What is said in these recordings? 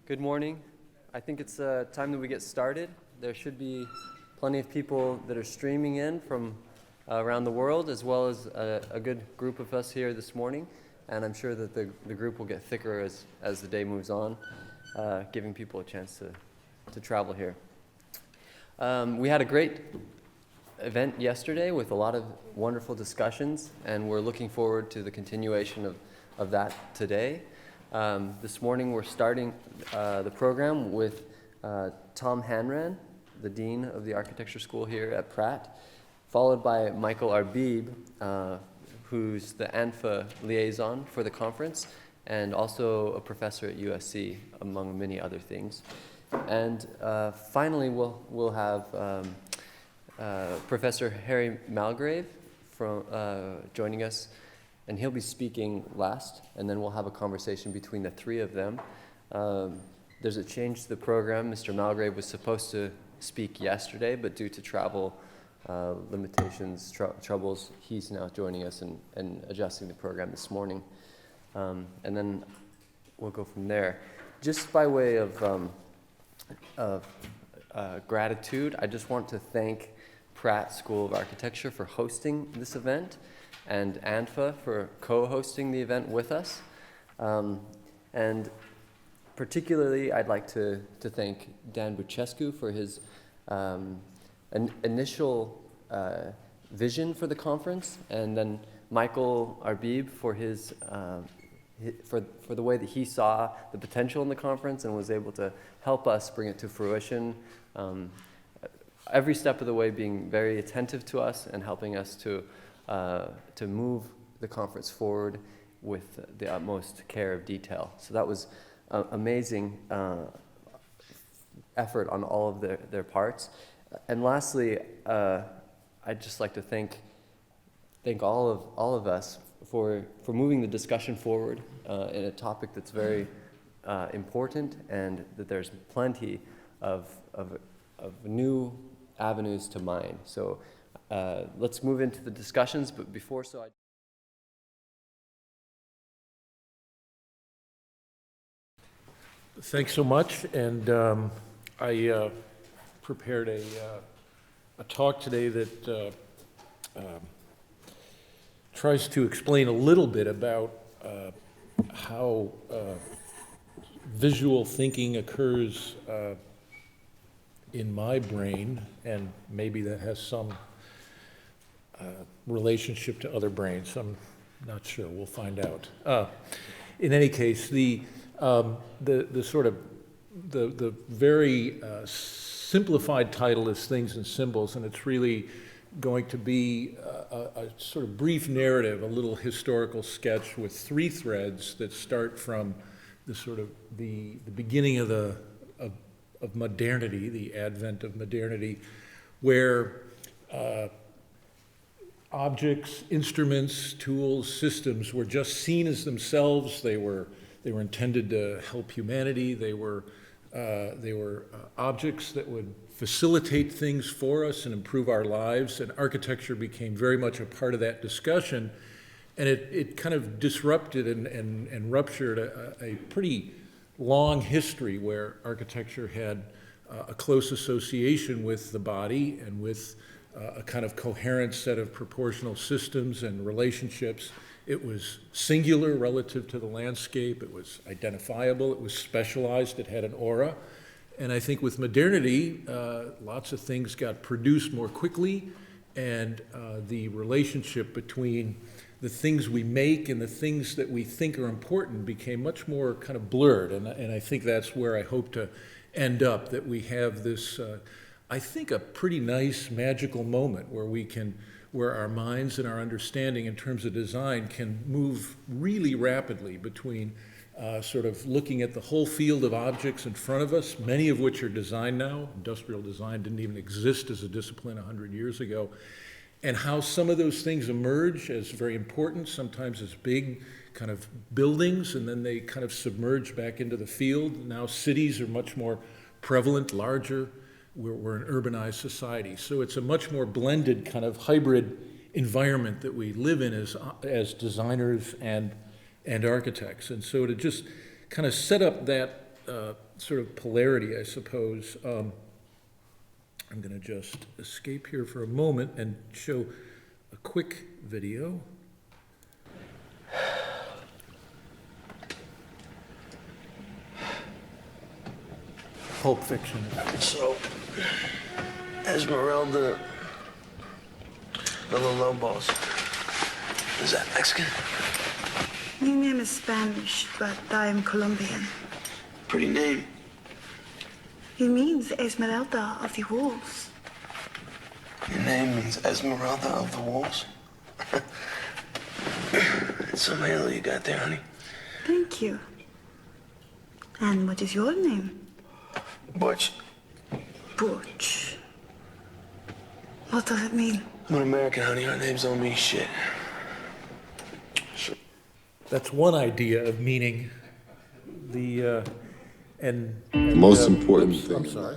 Good morning. I think it's time that we get started. There should be plenty of people that are streaming in from around the world, as well as a good group of us here this morning. And I'm sure that the group will get thicker as the day moves on, giving people a chance to travel here. We had a great event yesterday with a lot of wonderful discussions, and we're looking forward to the continuation of that today. This morning we're starting the program with Tom Hanrahan, the Dean of the Architecture School here at Pratt, followed by Michael A.Arbib, who's the ANFA liaison for the conference, and also a professor at USC, among many other things. And finally we'll have Professor Harry Malgrave joining us, and he'll be speaking last, and then we'll have a conversation between the three of them. There's a change to the program. Mr. Malgrave was supposed to speak yesterday, but due to travel limitations, troubles, he's now joining us and adjusting the program this morning. And then we'll go from there. Just by way of gratitude, I just want to thank Pratt School of Architecture for hosting this event, and ANFA for co-hosting the event with us. And particularly, I'd like to thank Dan Bucescu for his initial vision for the conference, and then Michael A.Arbib for his for the way that he saw the potential in the conference and was able to help us bring it to fruition. Every step of the way being very attentive to us and helping us to move the conference forward with the utmost care of detail. So that was amazing effort on all of their parts. And lastly, I'd just like to thank all of us for moving the discussion forward in a topic that's very important, and that there's plenty of new avenues to mine. So let's move into the discussions, but before so, Thanks so much, and I prepared a talk today that tries to explain a little bit about how visual thinking occurs in my brain, and maybe that has some relationship to other brains. I'm not sure. We'll find out. In any case, the sort of the very simplified title is Things and Symbols, and it's really going to be a sort of brief narrative, a little historical sketch with three threads that start from the sort of the beginning of modernity, the advent of modernity, where objects, instruments, tools, systems were just seen as themselves. They were intended to help humanity. They were objects that would facilitate things for us and improve our lives. And architecture became very much a part of that discussion. And it kind of disrupted and ruptured a pretty long history where architecture had a close association with the body and with a kind of coherent set of proportional systems and relationships. It was singular relative to the landscape. It was identifiable. It was specialized. It had an aura. And I think with modernity, lots of things got produced more quickly, and the relationship between the things we make and the things that we think are important became much more kind of blurred. And I think that's where I hope to end up, that we have this, I think, a pretty nice magical moment where our minds and our understanding in terms of design can move really rapidly between sort of looking at the whole field of objects in front of us, many of which are designed now. Industrial design didn't even exist as a discipline 100 years ago. And how some of those things emerge as very important, sometimes as big kind of buildings, and then they kind of submerge back into the field. Now cities are much more prevalent, larger. We're an urbanized society. So it's a much more blended kind of hybrid environment that we live in as designers and architects. And so to just kind of set up that sort of polarity, I suppose. I'm going to just escape here for a moment and show a quick video. Pulp Fiction. So, Esmeralda Villalobos, is that Mexican? My name is Spanish, but I am Colombian. Pretty name. It means Esmeralda of the Wolves. Your name means Esmeralda of the Wolves? It's some handle you got there, honey. Thank you. And what is your name? Butch. Butch. What does it mean? I'm an American, honey. Our names don't mean shit. That's one idea of meaning. The most important oops, thing. I'm sorry.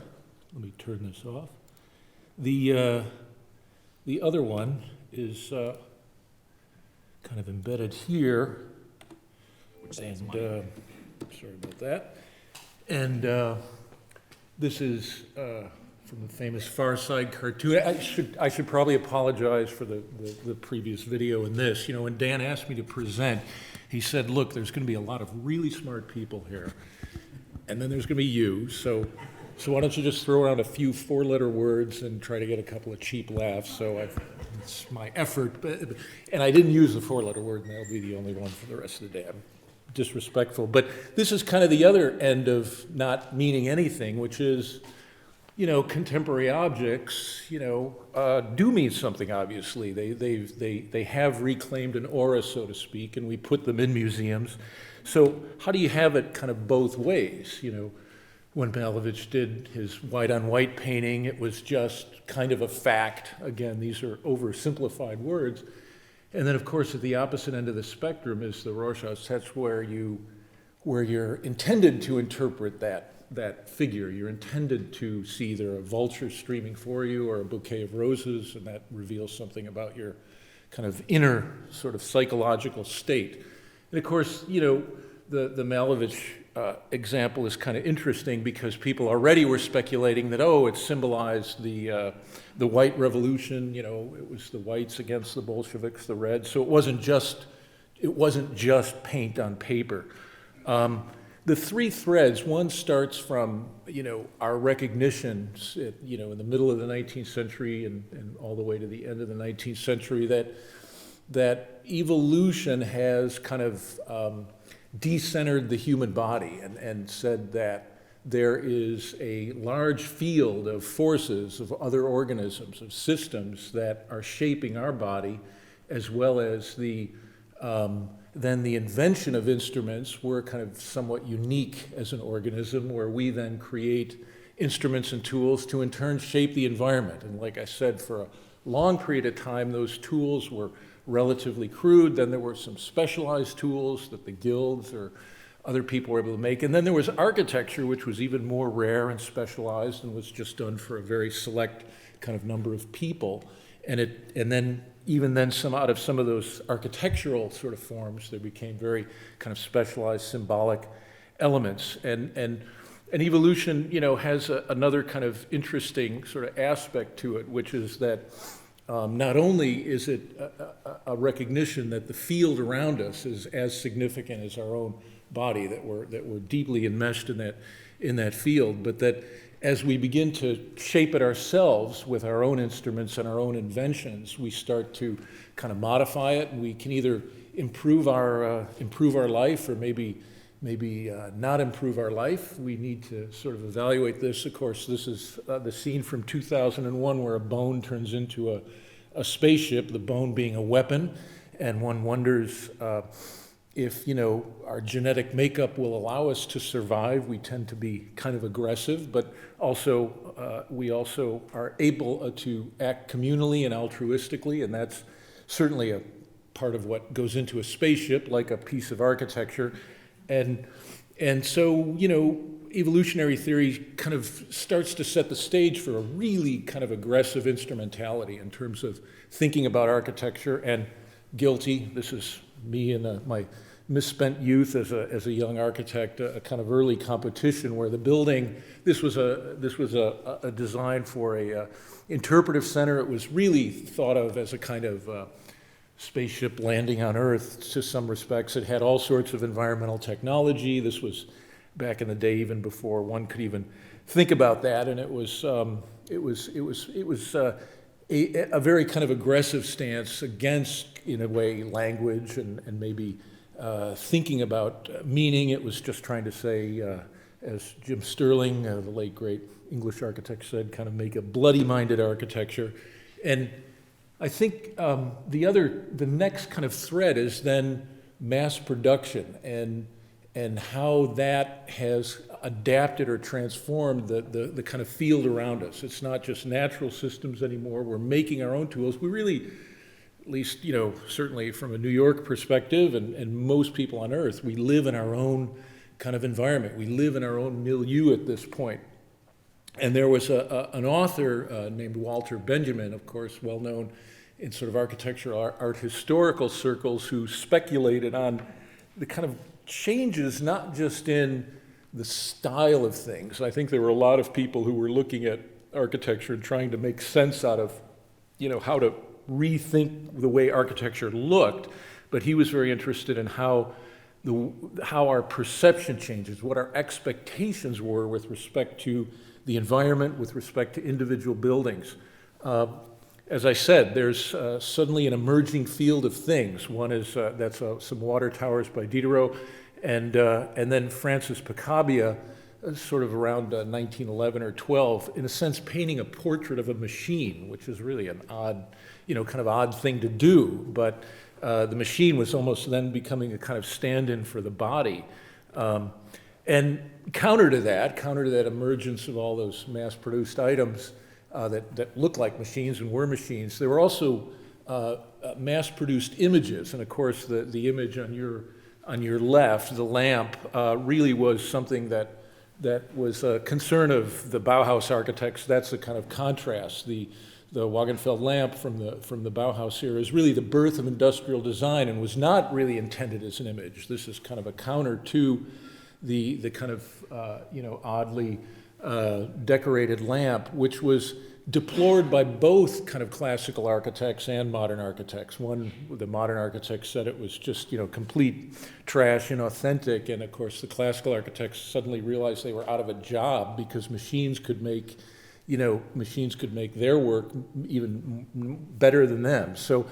Let me turn this off. The other one is kind of embedded here. And sorry about that. And this is from the famous Far Side cartoon. I should probably apologize for the previous video in this. You know, when Dan asked me to present, he said, look, there's going to be a lot of really smart people here, and then there's going to be you. So why don't you just throw around a few four-letter words and try to get a couple of cheap laughs? So it's my effort, and I didn't use the four-letter word, and that'll be the only one for the rest of the day. I'm disrespectful, but this is kind of the other end of not meaning anything, which is, you know, contemporary objects, you know, do mean something. Obviously, they have reclaimed an aura, so to speak, and we put them in museums. So how do you have it kind of both ways? You know, when Malevich did his white-on-white painting, it was just kind of a fact. Again, these are oversimplified words. And then, of course, at the opposite end of the spectrum is the Rorschach. That's where you're intended to interpret that figure. You're intended to see either a vulture streaming for you or a bouquet of roses, and that reveals something about your kind of inner sort of psychological state. And of course, you know, the Malevich example is kind of interesting because people already were speculating that, oh, it symbolized the white revolution. You know, it was the whites against the Bolsheviks, the reds. So it wasn't just paint on paper. The three threads, one starts from, you know, our recognition, you know, in the middle of the 19th century and all the way to the end of the 19th century, that evolution has kind of decentered the human body and said that there is a large field of forces, of other organisms, of systems that are shaping our body, as well as then the invention of instruments. We're kind of somewhat unique as an organism, where we then create instruments and tools to in turn shape the environment. And like I said, for a long period of time, those tools were relatively crude. Then there were some specialized tools that the guilds or other people were able to make. And then there was architecture, which was even more rare and specialized and was just done for a very select kind of number of people. And then even then, out of some of those architectural sort of forms, there became very kind of specialized symbolic elements. And evolution, you know, has another kind of interesting sort of aspect to it, which is that not only is it a recognition that the field around us is as significant as our own body, that we're deeply enmeshed in that field, but that as we begin to shape it ourselves with our own instruments and our own inventions, we start to kind of modify it, and we can either improve our life or maybe not improve our life. We need to sort of evaluate this. Of course, this is the scene from 2001 where a bone turns into a spaceship, the bone being a weapon, and one wonders if, you know, our genetic makeup will allow us to survive. We tend to be kind of aggressive, but also we also are able to act communally and altruistically, and that's certainly a part of what goes into a spaceship, like a piece of architecture. And so, you know, evolutionary theory kind of starts to set the stage for a really kind of aggressive instrumentality in terms of thinking about architecture. And guilty, this is me in my misspent youth as a young architect, a kind of early competition where the building, this was a design for a interpretive center. It was really thought of as a kind of spaceship landing on Earth to some respects. It had all sorts of environmental technology. This was back in the day, even before one could even think about that, and it was a very kind of aggressive stance against, in a way, language and maybe thinking about meaning. It was just trying to say, as Jim Sterling, the late great English architect, said, kind of make a bloody-minded architecture. And I think the next kind of thread is then mass production and how that has adapted or transformed the kind of field around us. It's not just natural systems anymore. We're making our own tools. We really, at least, certainly from a New York perspective and most people on Earth, we live in our own kind of environment. We live in our own milieu at this point. And there was an author named Walter Benjamin, of course, well known in sort of architectural art historical circles, who speculated on the kind of changes, not just in the style of things. I think there were a lot of people who were looking at architecture and trying to make sense out of, how to rethink the way architecture looked, but he was very interested in how our perception changes, what our expectations were with respect to the environment, with respect to individual buildings. As I said, there's suddenly an emerging field of things. One is that's some water towers by Diderot, and then Francis Picabia, sort of around 1911 or 12, in a sense painting a portrait of a machine, which is really an odd, kind of odd thing to do. But the machine was almost then becoming a kind of stand-in for the body. And counter to that emergence of all those mass-produced items that looked like machines and were machines, there were also mass-produced images. And of course, the image on your left, the lamp, really was something that was a concern of the Bauhaus architects. That's the kind of contrast. The Wagenfeld lamp from the Bauhaus era is really the birth of industrial design and was not really intended as an image. This is kind of a counter to the kind of oddly decorated lamp, which was deplored by both kind of classical architects and modern architects. The modern architects said it was just complete trash, inauthentic, and of course the classical architects suddenly realized they were out of a job because machines could make their work even better than them. So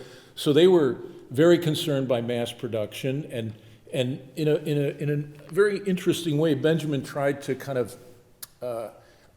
they were very concerned by mass production, and in a very interesting way, Benjamin tried to kind of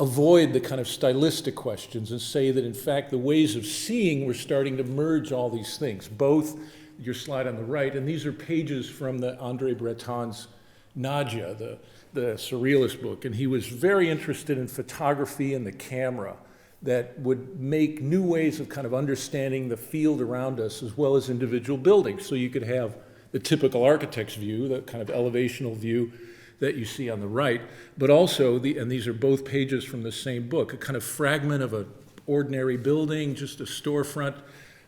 avoid the kind of stylistic questions and say that in fact the ways of seeing were starting to merge all these things. Both your slide on the right, and these are pages from the André Breton's Nadia, the surrealist book, and he was very interested in photography and the camera that would make new ways of kind of understanding the field around us as well as individual buildings. So you could have the typical architect's view, the kind of elevational view that you see on the right, but also, and these are both pages from the same book, a kind of fragment of an ordinary building, just a storefront.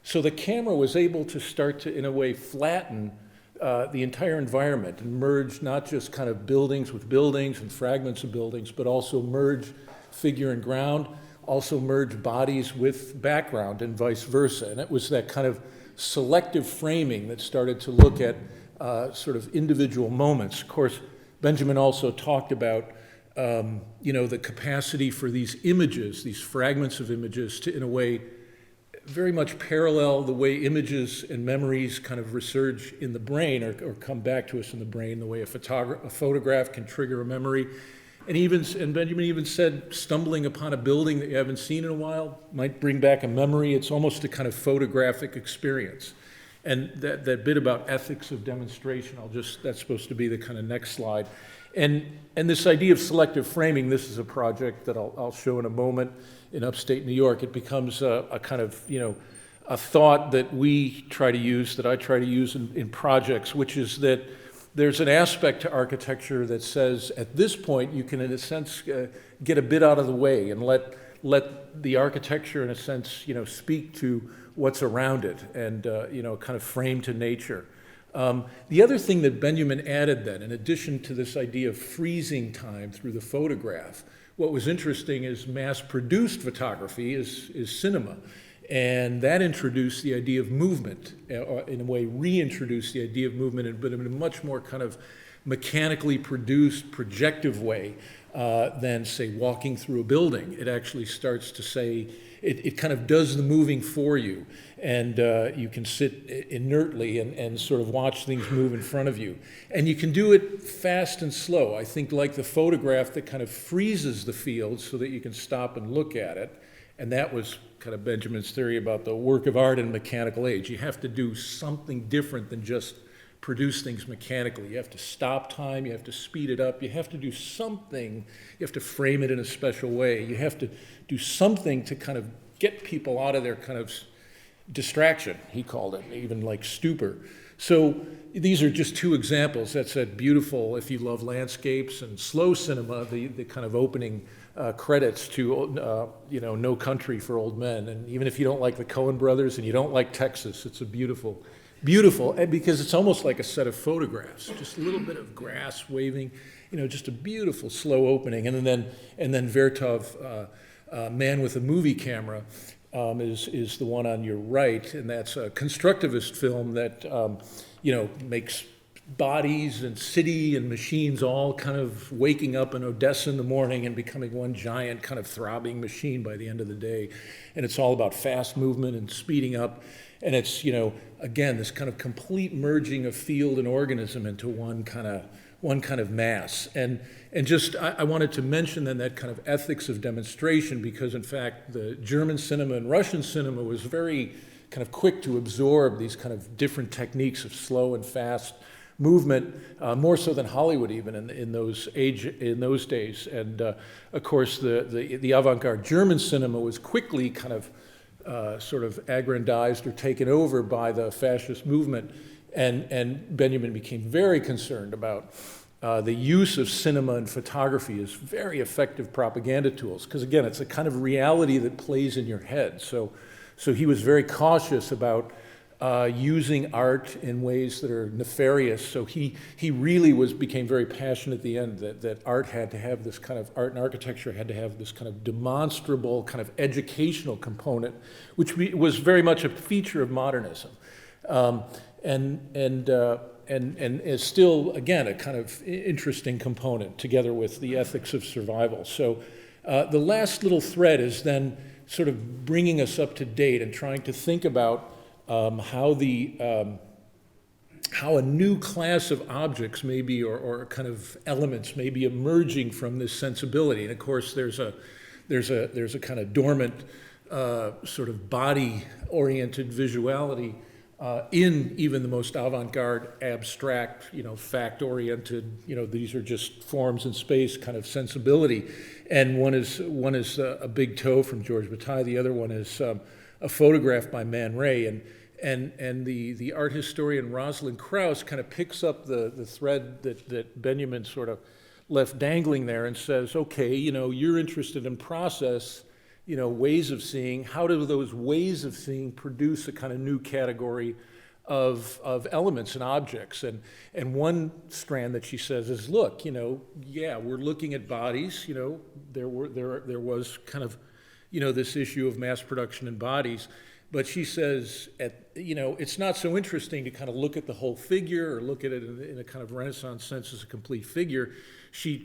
So the camera was able to start to, in a way, flatten the entire environment and merge not just kind of buildings with buildings and fragments of buildings, but also merge figure and ground, also merge bodies with background and vice versa. And it was that kind of selective framing that started to look at sort of individual moments. Of course, Benjamin also talked about, the capacity for these images, these fragments of images, to, in a way, very much parallel the way images and memories kind of resurge in the brain or come back to us in the brain, the way a photograph can trigger a memory. And Benjamin even said, stumbling upon a building that you haven't seen in a while might bring back a memory. It's almost a kind of photographic experience. And that bit about ethics of demonstration, that's supposed to be the kind of next slide. And this idea of selective framing, this is a project that I'll show in a moment in upstate New York. It becomes a kind of, a thought that we try to use, that I try to use in projects, which is that there's an aspect to architecture that says, at this point, you can, in a sense, get a bit out of the way and let the architecture, in a sense, speak to what's around it and, kind of frame to nature. The other thing that Benjamin added then, in addition to this idea of freezing time through the photograph, what was interesting is mass-produced photography is cinema. And that introduced the idea of movement, in a way reintroduced the idea of movement, but in a much more kind of mechanically produced, projective way than, say, walking through a building. It actually starts to say, it kind of does the moving for you. And you can sit inertly and sort of watch things move in front of you. And you can do it fast and slow. I think like the photograph that kind of freezes the field so that you can stop and look at it. And that was kind of Benjamin's theory about the work of art in a mechanical age. You have to do something different than just produce things mechanically. You have to stop time, you have to speed it up, you have to do something, you have to frame it in a special way, you have to do something to kind of get people out of their kind of distraction, he called it, even like stupor. So these are just two examples. That's that beautiful, if you love landscapes and slow cinema, the kind of opening credits to No Country for Old Men. And even if you don't like the Coen brothers and you don't like Texas, it's a beautiful, and because it's almost like a set of photographs, just a little bit of grass waving, just a beautiful slow opening. And then Vertov, Man with a Movie Camera, is the one on your right, and that's a constructivist film that makes bodies and city and machines all kind of waking up in Odessa in the morning and becoming one giant kind of throbbing machine by the end of the day. And it's all about fast movement and speeding up. And it's, again, this kind of complete merging of field and organism into one kind of mass. And just, I wanted to mention then that kind of ethics of demonstration, because in fact, the German cinema and Russian cinema was very kind of quick to absorb these kind of different techniques of slow and fast movement, more so than Hollywood even in those days. And of course, the avant-garde German cinema was quickly kind of sort of aggrandized or taken over by the fascist movement. And Benjamin became very concerned about the use of cinema and photography as very effective propaganda tools, because again, it's a kind of reality that plays in your head. So he was very cautious about using art in ways that are nefarious. So he really became very passionate at the end that art had to have this kind of, art and architecture had to have this kind of demonstrable, kind of educational component, which was very much a feature of modernism. And is still, again, a kind of interesting component together with the ethics of survival. So the last little thread is then sort of bringing us up to date and trying to think about how a new class of objects maybe, or kind of elements may be emerging from this sensibility. And of course, there's a kind of dormant sort of body-oriented visuality in even the most avant-garde, abstract, fact-oriented, these are just forms in space kind of sensibility. And one is a big toe from George Bataille. The other one is a photograph by Man Ray. And the art historian Rosalind Krauss kind of picks up the thread that Benjamin sort of left dangling there and says, okay, you're interested in process, ways of seeing. How do those ways of seeing produce a kind of new category of elements and objects? And one strand that she says is, look, we're looking at bodies. There was kind of, this issue of mass production in bodies. But she says, it's not so interesting to kind of look at the whole figure or look at it in a kind of Renaissance sense as a complete figure. She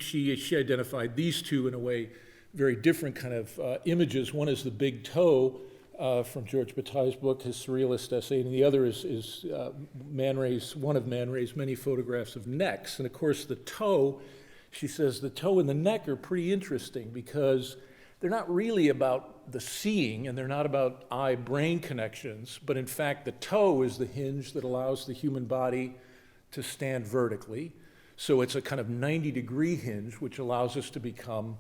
identified these two in a way, very different kind of images. One is the big toe from George Bataille's book, his surrealist essay, and the other is one of Man Ray's many photographs of necks. And of course, the toe, she says, the toe and the neck are pretty interesting because they're not really about the seeing and they're not about eye-brain connections, but in fact, the toe is the hinge that allows the human body to stand vertically. So it's a kind of 90-degree hinge, which allows us to become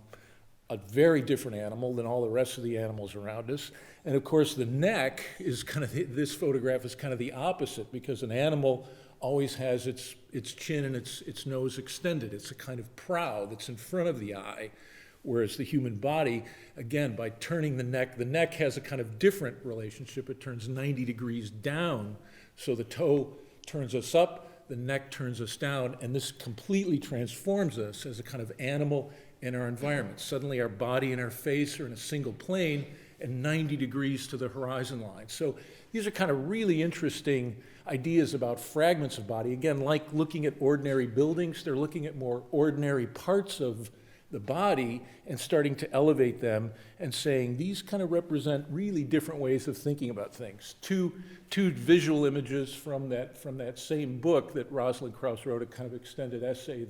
a very different animal than all the rest of the animals around us. And of course, the neck is kind of, this photograph is kind of the opposite, because an animal always has its chin and its nose extended. It's a kind of prow that's in front of the eye, whereas the human body, again, by turning the neck has a kind of different relationship. It turns 90 degrees down, so the toe turns us up, the neck turns us down, and this completely transforms us as a kind of animal in our environment. Suddenly our body and our face are in a single plane and 90 degrees to the horizon line. So these are kind of really interesting ideas about fragments of body. Again, like looking at ordinary buildings, they're looking at more ordinary parts of the body and starting to elevate them and saying these kind of represent really different ways of thinking about things. Two visual images from that same book that Rosalind Krauss wrote, a kind of extended essay,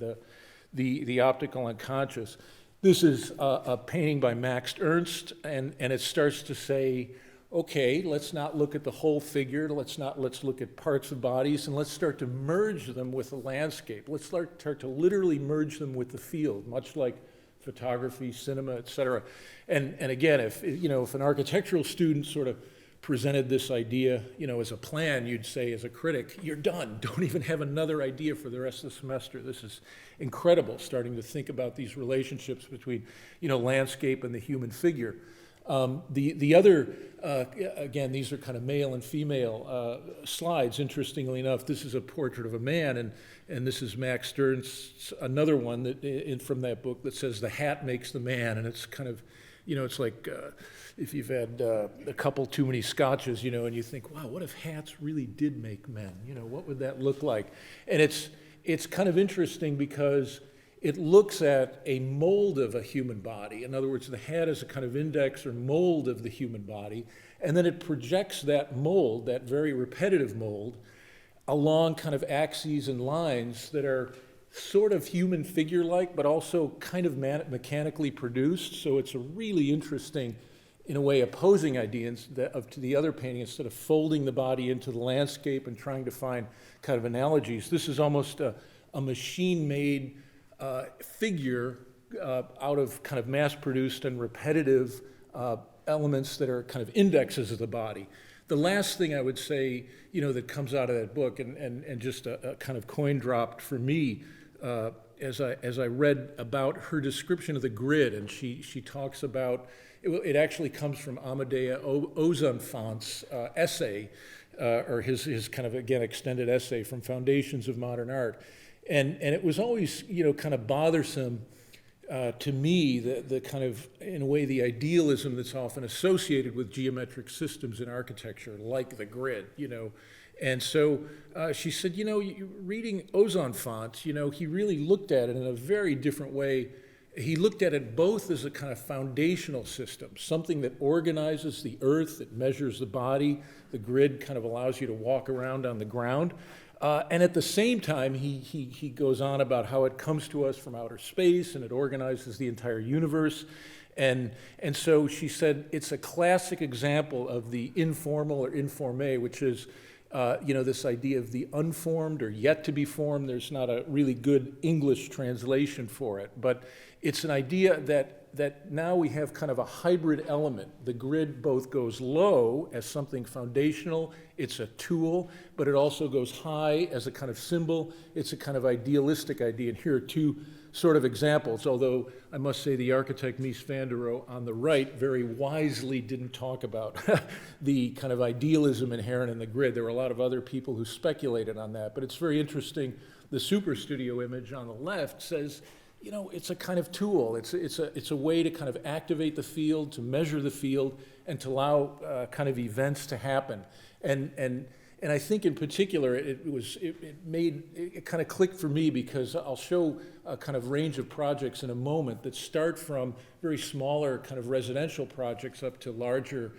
the Optical Unconscious. This is a painting by Max Ernst, and it starts to say, okay, let's not look at the whole figure, let's look at parts of bodies, and let's start to merge them with the landscape. Let's start to literally merge them with the field, much like photography, cinema, et cetera. And again, if an architectural student sort of presented this idea, as a plan, you'd say as a critic, you're done. Don't even have another idea for the rest of the semester. This is incredible, starting to think about these relationships between, landscape and the human figure. The other, again, these are kind of male and female slides. Interestingly enough, this is a portrait of a man, and this is Max Stern's another one from that book that says the hat makes the man, and it's kind of, it's like if you've had a couple too many scotches, and you think, wow, what if hats really did make men? What would that look like? And it's kind of interesting because it looks at a mold of a human body. In other words, the hat is a kind of index or mold of the human body, and then it projects that mold, that very repetitive mold, along kind of axes and lines that are sort of human figure-like, but also kind of mechanically produced. So it's a really interesting, in a way, opposing idea to the other painting. Instead of folding the body into the landscape and trying to find kind of analogies, this is almost a machine-made figure out of kind of mass-produced and repetitive elements that are kind of indexes of the body. The last thing I would say, that comes out of that book, and just a kind of coin dropped for me, as I read about her description of the grid, and she talks about, it actually comes from Amadea Ozanfont's essay, or his kind of, again, extended essay from Foundations of Modern Art. And it was always, kind of bothersome to me, the kind of, in a way, the idealism that's often associated with geometric systems in architecture, like the grid, And so she said, reading Ozanfont, he really looked at it in a very different way. He looked at it both as a kind of foundational system, something that organizes the earth, that measures the body. The grid kind of allows you to walk around on the ground. And at the same time, he goes on about how it comes to us from outer space and it organizes the entire universe. And so she said it's a classic example of the informal or informe, which is, this idea of the unformed or yet to be formed. There's not a really good English translation for it, but it's an idea that now we have kind of a hybrid element. The grid both goes low as something foundational, it's a tool, but it also goes high as a kind of symbol. It's a kind of idealistic idea. And here are two sort of examples, although I must say the architect Mies van der Rohe on the right very wisely didn't talk about the kind of idealism inherent in the grid. There were a lot of other people who speculated on that, but it's very interesting. The super studio image on the left says, it's a kind of tool. It's a way to kind of activate the field, to measure the field, and to allow kind of events to happen. And I think in particular, it kind of clicked for me because I'll show a kind of range of projects in a moment that start from very smaller kind of residential projects up to larger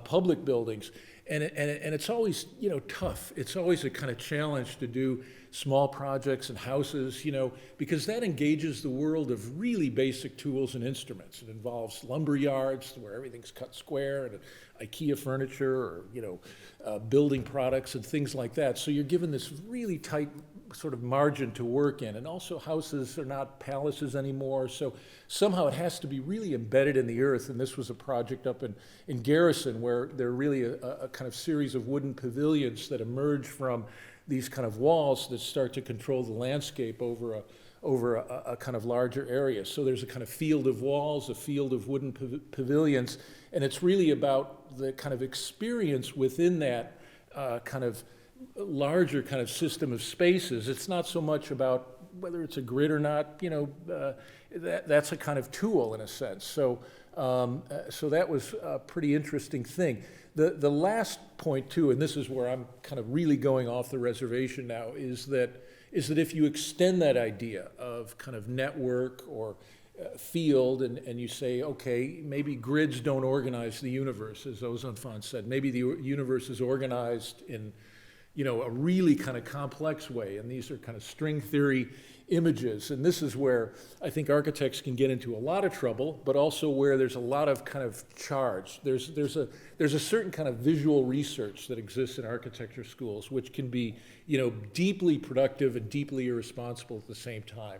public buildings. And it's always, tough. It's always a kind of challenge to do small projects and houses, because that engages the world of really basic tools and instruments. It involves lumber yards where everything's cut square, and IKEA furniture, or building products and things like that. So you're given this really tight sort of margin to work in. And also houses are not palaces anymore, so somehow it has to be really embedded in the earth. And this was a project up in Garrison where there are really a kind of series of wooden pavilions that emerge from these kind of walls that start to control the landscape over a kind of larger area. So there's a kind of field of walls, a field of wooden pavilions, and it's really about the kind of experience within that kind of larger kind of system of spaces. It's not so much about whether it's a grid or not, that's a kind of tool in a sense. So that was a pretty interesting thing. The last point too, and this is where I'm kind of really going off the reservation now, is that if you extend that idea of kind of network or field and you say, okay, maybe grids don't organize the universe, as Ozanfan said. Maybe the universe is organized in a really kind of complex way, and these are kind of string theory images. And this is where I think architects can get into a lot of trouble, but also where there's a lot of kind of charge. There's a certain kind of visual research that exists in architecture schools, which can be deeply productive and deeply irresponsible at the same time.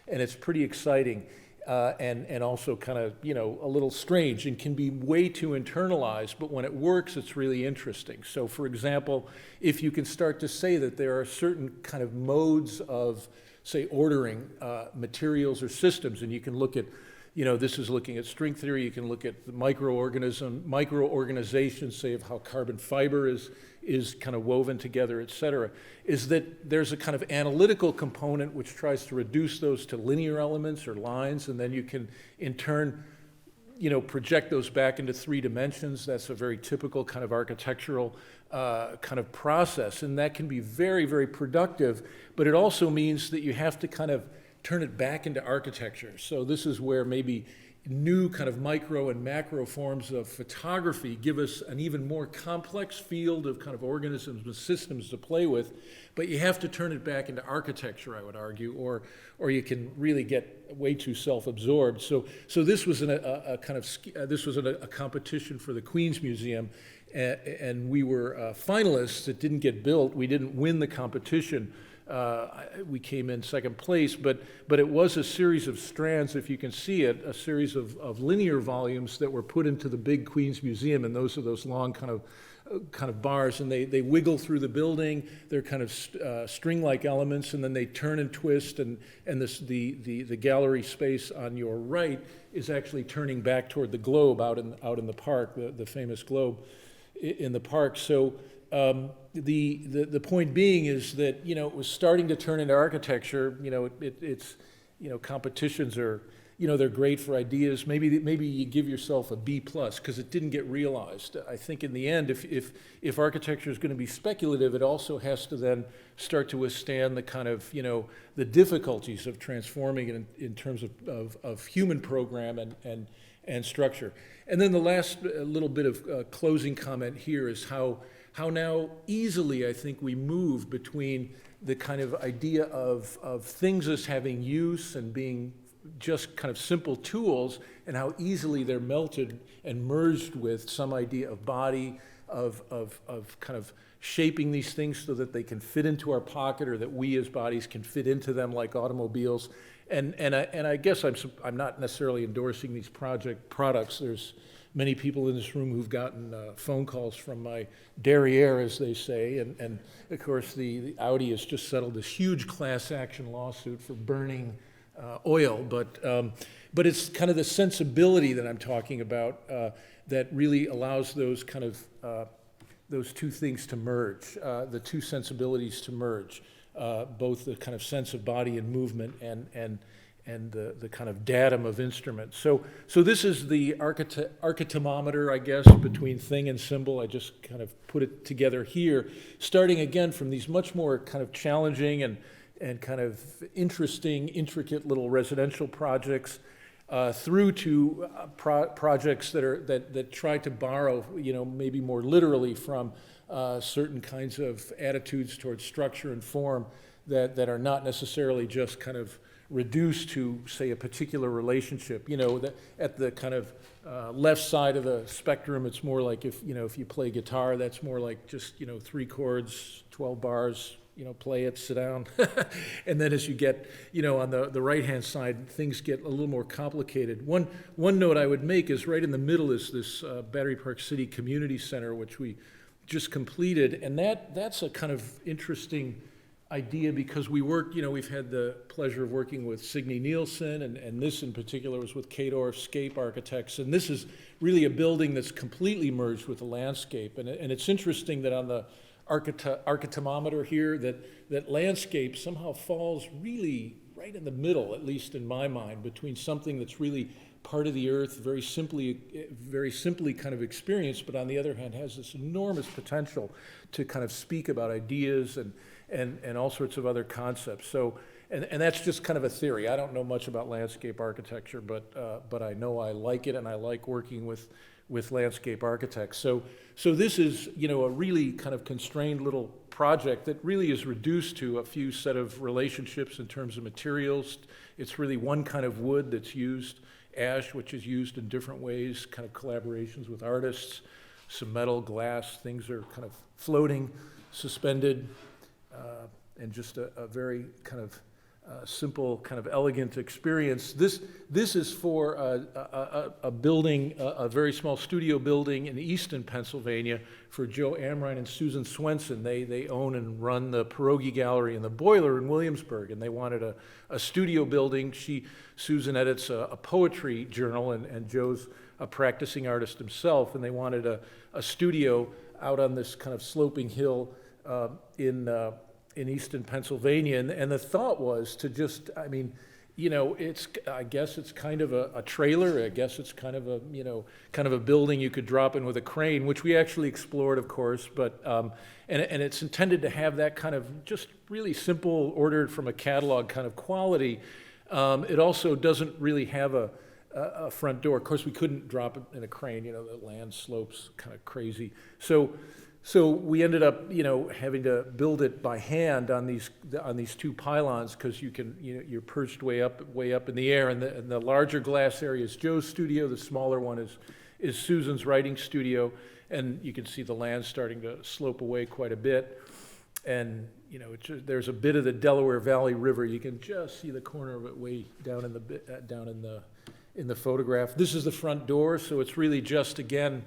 And it's pretty exciting. And also kind of, a little strange and can be way too internalized, but when it works, it's really interesting. So for example, if you can start to say that there are certain kind of modes of, say, ordering materials or systems, and you can look at, this is looking at string theory, you can look at the microorganization, say, of how carbon fiber is kind of woven together, et cetera, is that there's a kind of analytical component which tries to reduce those to linear elements or lines, and then you can, in turn, project those back into 3 dimensions. That's a very typical kind of architectural kind of process, and that can be very, very productive, but it also means that you have to kind of turn it back into architecture. So this is where maybe new kind of micro and macro forms of photography give us an even more complex field of kind of organisms and systems to play with, but you have to turn it back into architecture, I would argue, or you can really get way too self-absorbed. So this was a competition for the Queen's Museum, and we were finalists. It didn't get built. We didn't win the competition. We came in second place, but it was a series of strands, if you can see it, a series of linear volumes that were put into the big Queen's Museum, and those are those long kind of bars, and they wiggle through the building. They're kind of string-like elements, and then they turn and twist, and the gallery space on your right is actually turning back toward the globe out in the park, the famous globe in the park. So the point being is that it was starting to turn into architecture. It's competitions are they're great for ideas. Maybe you give yourself a B+ because it didn't get realized. I think in the end, if architecture is going to be speculative, it also has to then start to withstand the kind of the difficulties of transforming it in terms of human program and structure. And then the last little bit of closing comment here is how now easily I think we move between the kind of idea of things as having use and being just kind of simple tools, and how easily they're melted and merged with some idea of body, of kind of shaping these things so that they can fit into our pocket, or that we as bodies can fit into them like automobiles. And I guess I'm not necessarily endorsing these products. There's many people in this room who've gotten phone calls from my derriere, as they say, and of course the Audi has just settled this huge class action lawsuit for burning oil, but it's kind of the sensibility that I'm talking about that really allows those kind of those two things to merge, the two sensibilities to merge, both the kind of sense of body and movement and the kind of datum of instruments. So this is the architemometer, I guess, between thing and symbol. I just kind of put it together here, starting again from these much more kind of challenging and kind of interesting, intricate little residential projects, through to projects that try to borrow, maybe more literally from certain kinds of attitudes towards structure and form that are not necessarily just kind of reduced to, say, a particular relationship. At the kind of left side of the spectrum, it's more like if you play guitar, that's more like just 3 chords, 12 bars. Play it, sit down. And then as you get, on the right-hand side, things get a little more complicated. One note I would make is right in the middle is this Battery Park City Community Center, which we just completed. And that's a kind of interesting idea because we work, we've had the pleasure of working with Signe Nielsen, and this in particular was with Kadorf Scape Architects. And this is really a building that's completely merged with the landscape. And it's interesting that on architectometer here, that landscape somehow falls really right in the middle, at least in my mind, between something that's really part of the earth, very simply kind of experienced, but on the other hand has this enormous potential to kind of speak about ideas and all sorts of other concepts. So, and that's just kind of a theory. I don't know much about landscape architecture, but I know I like it, and I like working with landscape architects. So this is, you know, a really kind of constrained little project that really is reduced to a few set of relationships in terms of materials. It's really one kind of wood that's used, ash, which is used in different ways, kind of collaborations with artists, some metal, glass, things are kind of floating, suspended, and just a very kind of simple, kind of elegant experience. This is for a building, a very small studio building in Easton, Pennsylvania, for Joe Amrine and Susan Swenson. They own and run the Pierogi Gallery and the Boiler in Williamsburg, and they wanted a studio building. Susan edits a poetry journal, and Joe's a practicing artist himself, and they wanted a studio out on this kind of sloping hill in Easton, Pennsylvania, and the thought was to just, I mean, you know, I guess it's kind of a trailer. I guess it's kind of a building you could drop in with a crane, which we actually explored, of course. But and it's intended to have that kind of just really simple, ordered from a catalog kind of quality. It also doesn't really have a front door. Of course, we couldn't drop it in a crane. You know, the land slopes kind of crazy. So we ended up, you know, having to build it by hand on these two pylons, because you're perched way up in the air, and the larger glass area is Joe's studio. The smaller one is Susan's writing studio, and you can see the land starting to slope away quite a bit, and you know there's a bit of the Delaware Valley River. You can just see the corner of it way down in the photograph. This is the front door, so it's really just, again,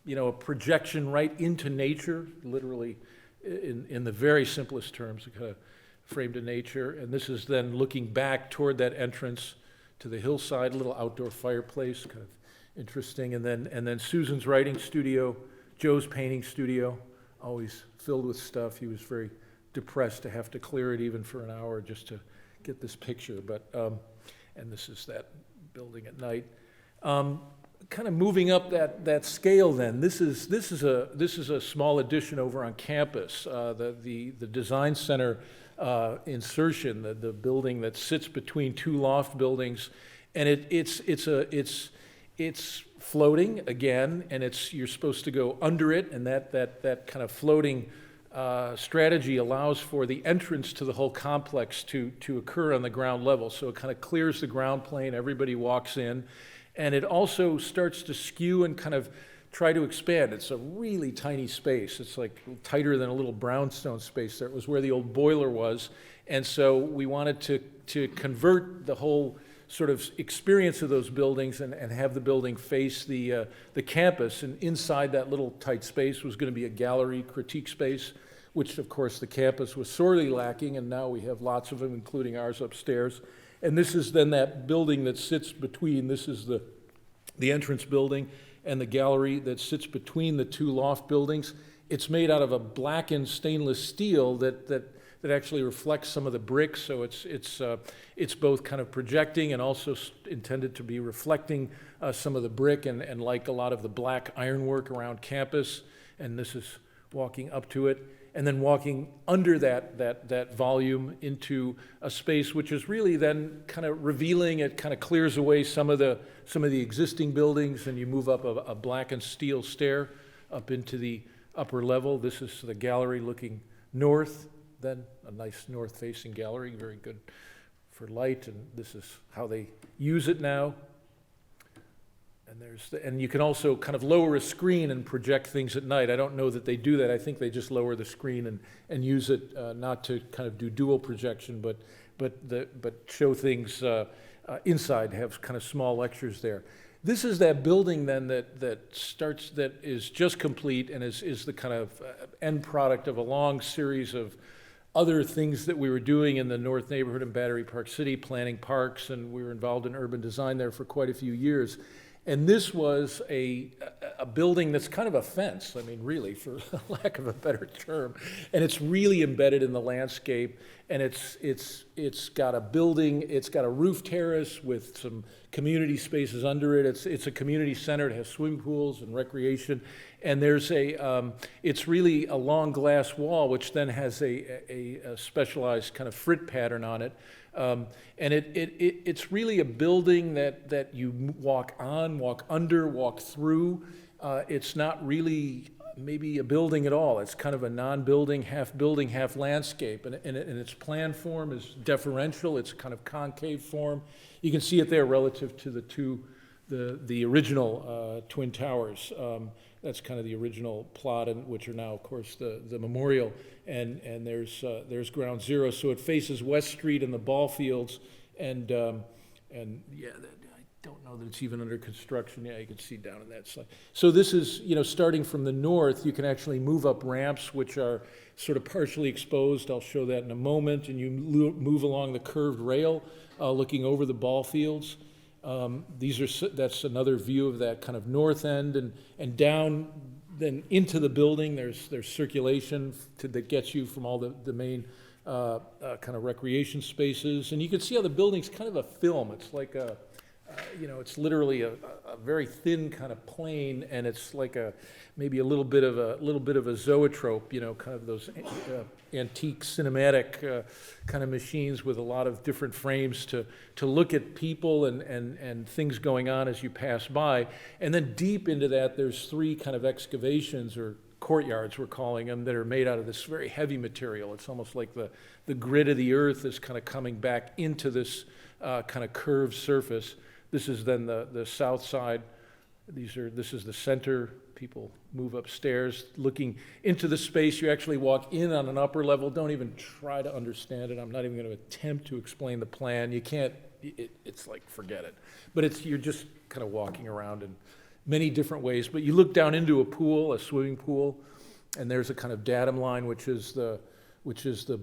you know, a projection right into nature, literally in the very simplest terms, kind of framed in nature. And this is then looking back toward that entrance to the hillside, a little outdoor fireplace, kind of interesting. And then Susan's writing studio, Joe's painting studio, always filled with stuff. He was very depressed to have to clear it even for an hour just to get this picture. But and this is that building at night. Kind of moving up that scale, then this is a small addition over on campus. The design center insertion, the building that sits between two loft buildings, and it's floating again, and you're supposed to go under it, and that kind of floating strategy allows for the entrance to the whole complex to occur on the ground level. So it kind of clears the ground plane. Everybody walks in. And it also starts to skew and kind of try to expand. It's a really tiny space. It's like tighter than a little brownstone space there. It was where the old boiler was. And so we wanted to convert the whole sort of experience of those buildings and have the building face the campus. And inside that little tight space was going to be a gallery critique space, which of course the campus was sorely lacking. And now we have lots of them, including ours upstairs. And this is then that building that sits between, this is the entrance building and the gallery that sits between the two loft buildings. It's made out of a blackened stainless steel that actually reflects some of the bricks, so it's both kind of projecting and also intended to be reflecting some of the brick and like a lot of the black ironwork around campus. And this is walking up to it, and then walking under that volume into a space which is really then kind of revealing. It kind of clears away some of the existing buildings, and you move up a blackened steel stair up into the upper level. This is the gallery looking north, then a nice north-facing gallery, very good for light, and this is how they use it now. And you can also kind of lower a screen and project things at night. I don't know that they do that. I think they just lower the screen and use it not to kind of do dual projection, but show things inside, have kind of small lectures there. This is that building then that is just complete and is the kind of end product of a long series of other things that we were doing in the North neighborhood in Battery Park City, planning parks, and we were involved in urban design there for quite a few years. And this was a building that's kind of a fence, I mean, really, for lack of a better term. And it's really embedded in the landscape. And it's got a building, it's got a roof terrace with some community spaces under it. It's a community center. It has swimming pools and recreation. And there's it's really a long glass wall, which then has a specialized kind of frit pattern on it. And it's really a building that you walk on, walk under, walk through. It's not really maybe a building at all. It's kind of a non-building, half landscape. And its plan form is deferential. It's kind of concave form. You can see it there relative to the original Twin Towers. That's kind of the original plot, which are now, of course, the memorial. And there's ground zero. So it faces West Street and the ball fields. And yeah, I don't know that it's even under construction. Yeah, you can see down in that slide. So this is, starting from the north, you can actually move up ramps, which are sort of partially exposed. I'll show that in a moment. And you move along the curved rail, looking over the ball fields. That's another view of that kind of north end, and down then into the building. There's circulation that gets you from all the main kind of recreation spaces, and you can see how the building's kind of a film. It's like it's literally a very thin kind of plane, and it's like maybe a little bit of a zoetrope, kind of those antique cinematic kind of machines with a lot of different frames to look at people and things going on as you pass by. And then deep into that, there's 3 kind of excavations or courtyards, we're calling them, that are made out of this very heavy material. It's almost like the grit of the earth is kind of coming back into this kind of curved surface. This is then the south side. This is the center. People move upstairs, looking into the space. You actually walk in on an upper level. Don't even try to understand it. I'm not even going to attempt to explain the plan. You can't. It's like, forget it. But you're just kind of walking around in many different ways. But you look down into a pool, a swimming pool, and there's a kind of datum line, which is the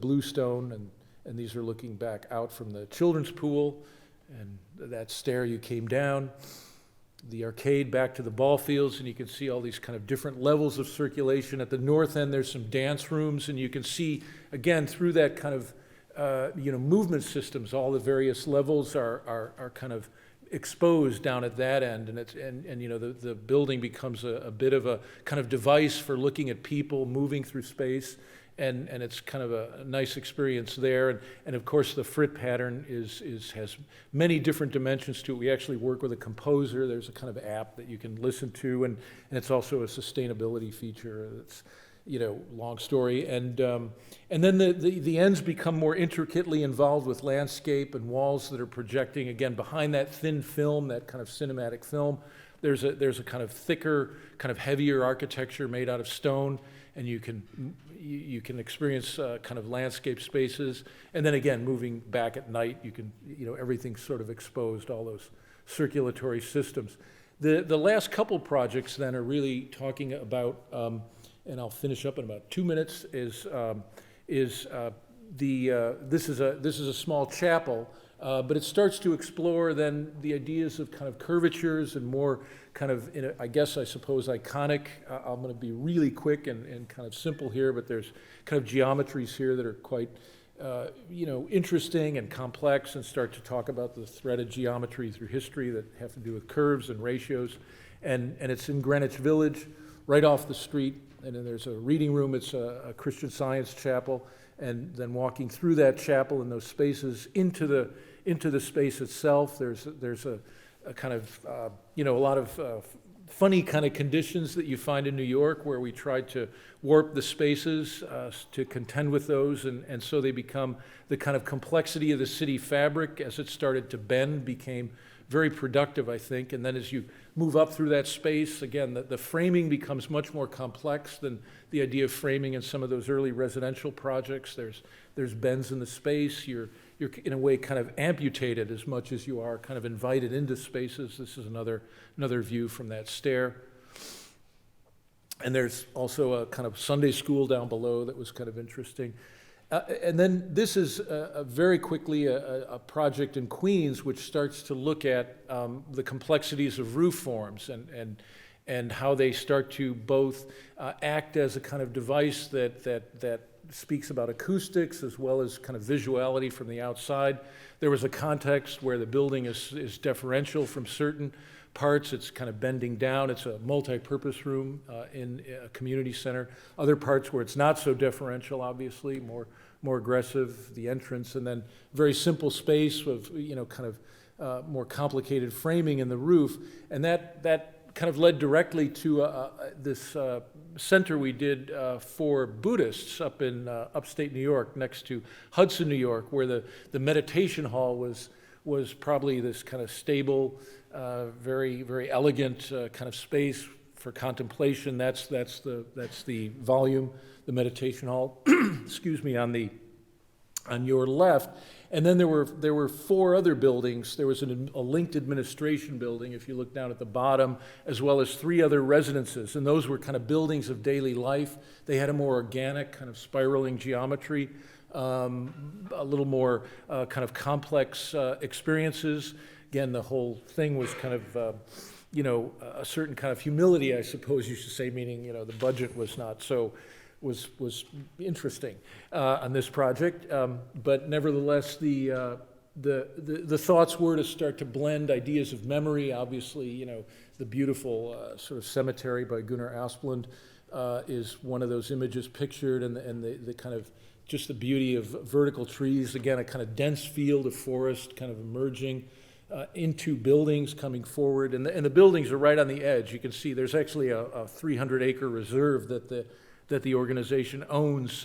bluestone, and these are looking back out from the children's pool. And that stair you came down, the arcade back to the ball fields, and you can see all these kind of different levels of circulation. At the north end, there's some dance rooms, and you can see, again, through that kind of, movement systems, all the various levels are kind of exposed down at that end, and the building becomes a bit of a kind of device for looking at people moving through space. And it's kind of a nice experience there. And of course, the frit pattern has many different dimensions to it. We actually work with a composer. There's a kind of app that you can listen to, and it's also a sustainability feature. It's, long story. And then the ends become more intricately involved with landscape and walls that are projecting, again, behind that thin film, that kind of cinematic film. There's a kind of thicker, kind of heavier architecture made out of stone, and you can experience kind of landscape spaces. And then again, moving back at night, you can, everything's sort of exposed, all those circulatory systems. The last couple projects then are really talking about, and I'll finish up in about 2 minutes, this is a small chapel, but it starts to explore then the ideas of kind of curvatures and more kind of, I suppose, iconic. I'm going to be really quick and kind of simple here, but there's kind of geometries here that are quite, interesting and complex, and start to talk about the threaded geometry through history that have to do with curves and ratios. And it's in Greenwich Village, right off the street. And then there's a reading room. It's a Christian Science chapel. And then walking through that chapel and those spaces into the space itself, there's a kind of, a lot of funny kind of conditions that you find in New York, where we tried to warp the spaces to contend with those, and so they become the kind of complexity of the city fabric as it started to bend became very productive, I think. And then as you move up through that space, again, the framing becomes much more complex than the idea of framing in some of those early residential projects. There's bends in the space. You're in a way kind of amputated as much as you are kind of invited into spaces. This is another view from that stair. And there's also a kind of Sunday school down below that was kind of interesting. And then this is very quickly a project in Queens which starts to look at the complexities of roof forms and how they start to both act as a kind of device that speaks about acoustics as well as kind of visuality from the outside. There was a context where the building is deferential from certain parts. It's kind of bending down. It's a multi-purpose room in a community center. Other parts where it's not so deferential, obviously, more aggressive, the entrance, and then very simple space of, kind of more complicated framing in the roof. And that kind of led directly to this center we did for Buddhists up in upstate New York, next to Hudson, New York, where the meditation hall was probably this kind of stable, very, very elegant kind of space for contemplation. That's the volume, the meditation hall, excuse me, on your left. And then there were 4 other buildings. There was a linked administration building, if you look down at the bottom, as well as 3 other residences. And those were kind of buildings of daily life. They had a more organic kind of spiraling geometry, a little more kind of complex experiences. Again, the whole thing was kind of, a certain kind of humility, I suppose you should say, meaning, the budget was not so, was interesting on this project. But nevertheless, the thoughts were to start to blend ideas of memory. Obviously, the beautiful sort of cemetery by Gunnar Asplund is one of those images pictured, and the kind of just the beauty of vertical trees. Again, a kind of dense field of forest kind of emerging into buildings coming forward. And the buildings are right on the edge. You can see there's actually a 300-acre reserve that the organization owns.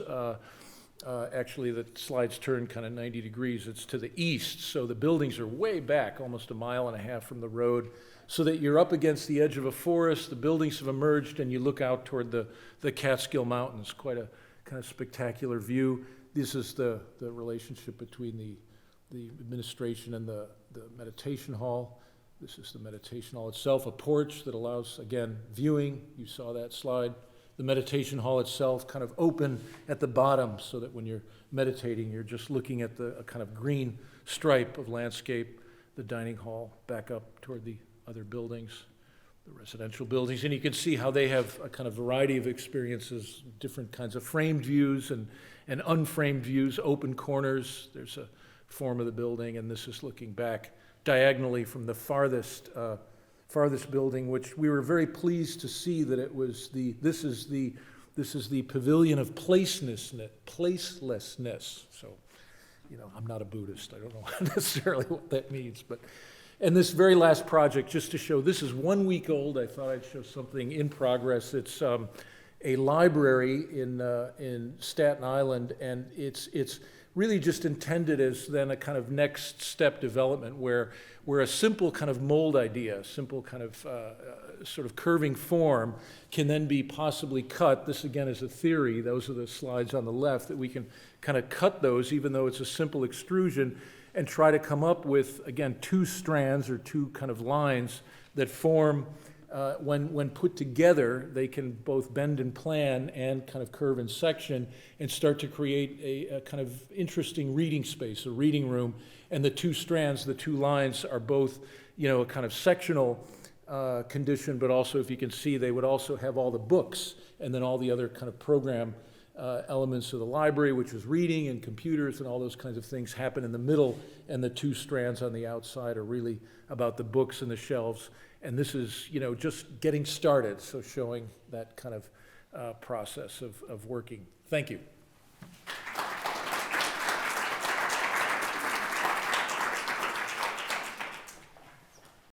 Actually, the slides turn kind of 90 degrees. It's to the east, so the buildings are way back, almost 1.5 miles from the road, so that you're up against the edge of a forest. The buildings have emerged, and you look out toward the Catskill Mountains. Quite a kind of spectacular view. This is the relationship between the administration and the meditation hall. This is the meditation hall itself, a porch that allows, again, viewing. You saw that slide. The meditation hall itself kind of open at the bottom so that when you're meditating, you're just looking at a kind of green stripe of landscape. The dining hall back up toward the other buildings, the residential buildings. And you can see how they have a kind of variety of experiences, different kinds of framed views and unframed views, open corners. There's a form of the building, and this is looking back diagonally from the farthest building, which we were very pleased to see that it was this is the pavilion of placelessness. So, I'm not a Buddhist. I don't know necessarily what that means, but. And this very last project, just to show, this is 1 week old. I thought I'd show something in progress. It's a library in Staten Island, and it's really just intended as then a kind of next step development where a simple kind of mold idea, simple kind of sort of curving form can then be possibly cut. This again is a theory. Those are the slides on the left, that we can kind of cut those even though it's a simple extrusion, and try to come up with, again, 2 strands or 2 kind of lines that form, when put together, they can both bend and plan and kind of curve in section and start to create a kind of interesting reading space, a reading room. And the 2 strands, the 2 lines are both, a kind of sectional condition, but also, if you can see, they would also have all the books and then all the other kind of program elements of the library, which is reading and computers and all those kinds of things, happen in the middle, and the 2 strands on the outside are really about the books and the shelves. And this is, just getting started, so showing that kind of process of working. Thank you.